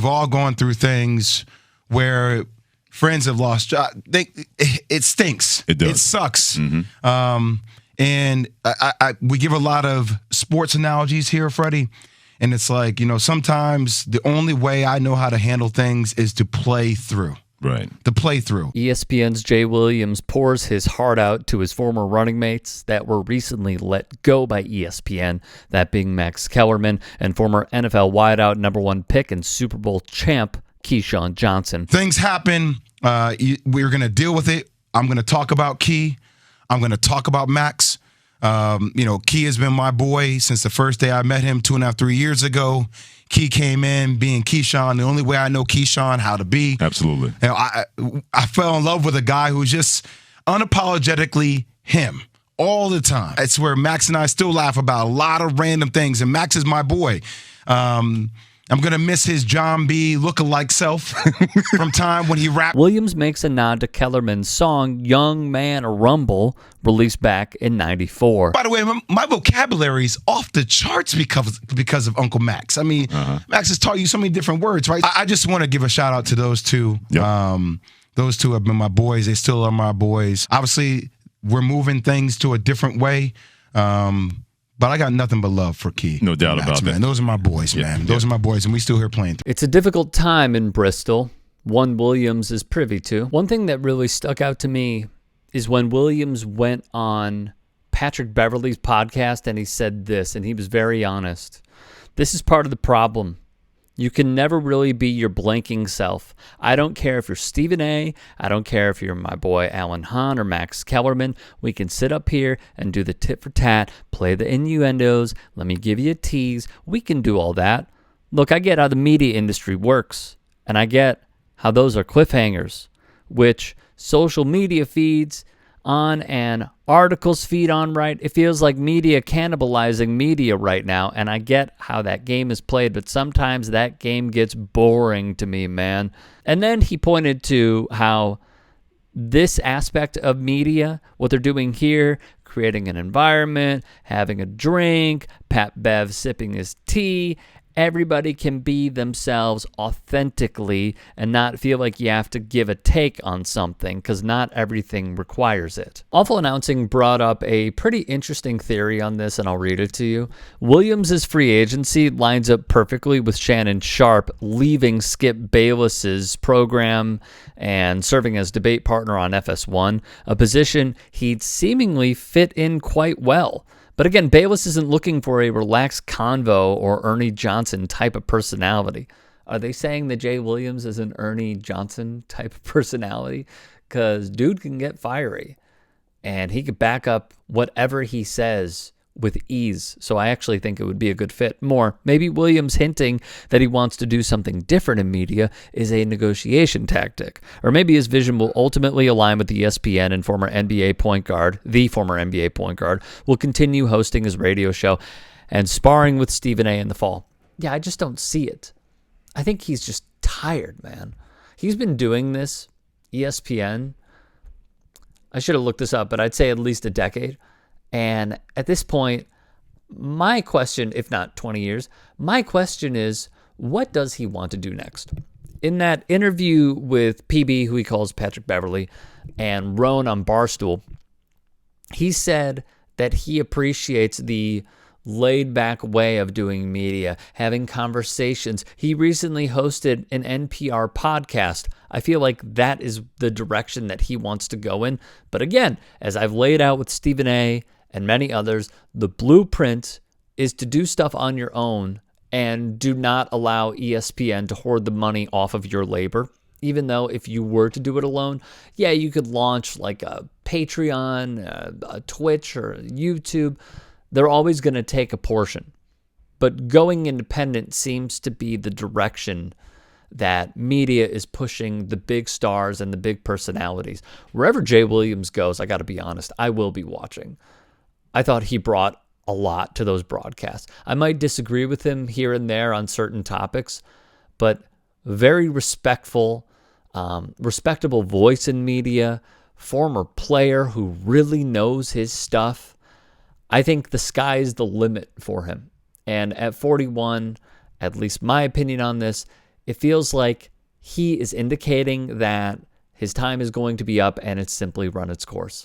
we've all gone through things where friends have lost jobs. It stinks. It does. It sucks. And we give a lot of sports analogies here, Freddie. And it's like, sometimes the only way I know how to handle things is to play through. Right. The playthrough. ESPN's Jay Williams pours his heart out to his former running mates that were recently let go by ESPN, that being Max Kellerman and former NFL wideout #1 pick and Super Bowl champ Keyshawn Johnson. Things happen. We're going to deal with it. I'm going to talk about Key. I'm going to talk about Max. Key has been my boy since the first day I met him 2.5, 3 years ago. Key came in being Keyshawn, the only way I know Keyshawn how to be. Absolutely. I fell in love with a guy who's just unapologetically him all the time. It's where Max and I still laugh about a lot of random things, and Max is my boy. I'm going to miss his John B. lookalike self from time when he rapped. Williams makes a nod to Kellerman's song Young Man Rumble, released back in '94. By the way, my vocabulary is off the charts because of Uncle Max. I mean, Max has taught you so many different words, right? I just want to give a shout out to those two. Yep. Those two have been my boys. They still are my boys. Obviously, we're moving things to a different way. But I got nothing but love for Key. No doubt about that. Those are my boys, man. Those are my boys, and we still here playing. It's a difficult time in Bristol, one Williams is privy to. One thing that really stuck out to me is when Williams went on Patrick Beverly's podcast and he said this, and he was very honest. This is part of the problem. You can never really be your blanking self. I don't care if you're Stephen A. I don't care if you're my boy Alan Hahn or Max Kellerman. We can sit up here and do the tit for tat, play the innuendos, let me give you a tease. We can do all that. Look, I get how the media industry works, and I get how those are cliffhangers, which social media feeds on and articles feed on, right? It feels like media cannibalizing media right now, and I get how that game is played, but sometimes that game gets boring to me, man. And then he pointed to how this aspect of media, what they're doing here, creating an environment, having a drink, Pat Bev sipping his tea, everybody can be themselves authentically and not feel like you have to give a take on something because not everything requires it. Awful Announcing brought up a pretty interesting theory on this, and I'll read it to you. Williams' free agency lines up perfectly with Shannon Sharpe leaving Skip Bayless's program and serving as debate partner on FS1, a position he'd seemingly fit in quite well. But again, Bayless isn't looking for a relaxed convo or Ernie Johnson type of personality. Are they saying that Jay Williams is an Ernie Johnson type of personality? Because dude can get fiery, and he could back up whatever he says with ease. So I actually think it would be a good fit. Maybe Williams hinting that he wants to do something different in media is a negotiation tactic. Or maybe his vision will ultimately align with ESPN, and the former NBA point guard, will continue hosting his radio show and sparring with Stephen A. in the fall. Yeah, I just don't see it. I think he's just tired, man. He's been doing this, ESPN, I should have looked this up, but I'd say at least a decade. And at this point, my question, if not 20 years, my question is, what does he want to do next? In that interview with PB, who he calls Patrick Beverly, and Roan on Barstool, he said that he appreciates the laid-back way of doing media, having conversations. He recently hosted an NPR podcast. I feel like that is the direction that he wants to go in. But again, as I've laid out with Stephen A., and many others, the blueprint is to do stuff on your own and do not allow ESPN to hoard the money off of your labor. Even though if you were to do it alone, yeah, you could launch like a Patreon, a Twitch, or a YouTube. They're always going to take a portion. But going independent seems to be the direction that media is pushing the big stars and the big personalities. Wherever Jay Williams goes, I got to be honest, I will be watching. I thought he brought a lot to those broadcasts. I might disagree with him here and there on certain topics, but very respectful, respectable voice in media, former player who really knows his stuff. I think the sky is the limit for him. And at 41, at least my opinion on this, It feels like he is indicating that his time is going to be up and it's simply run its course.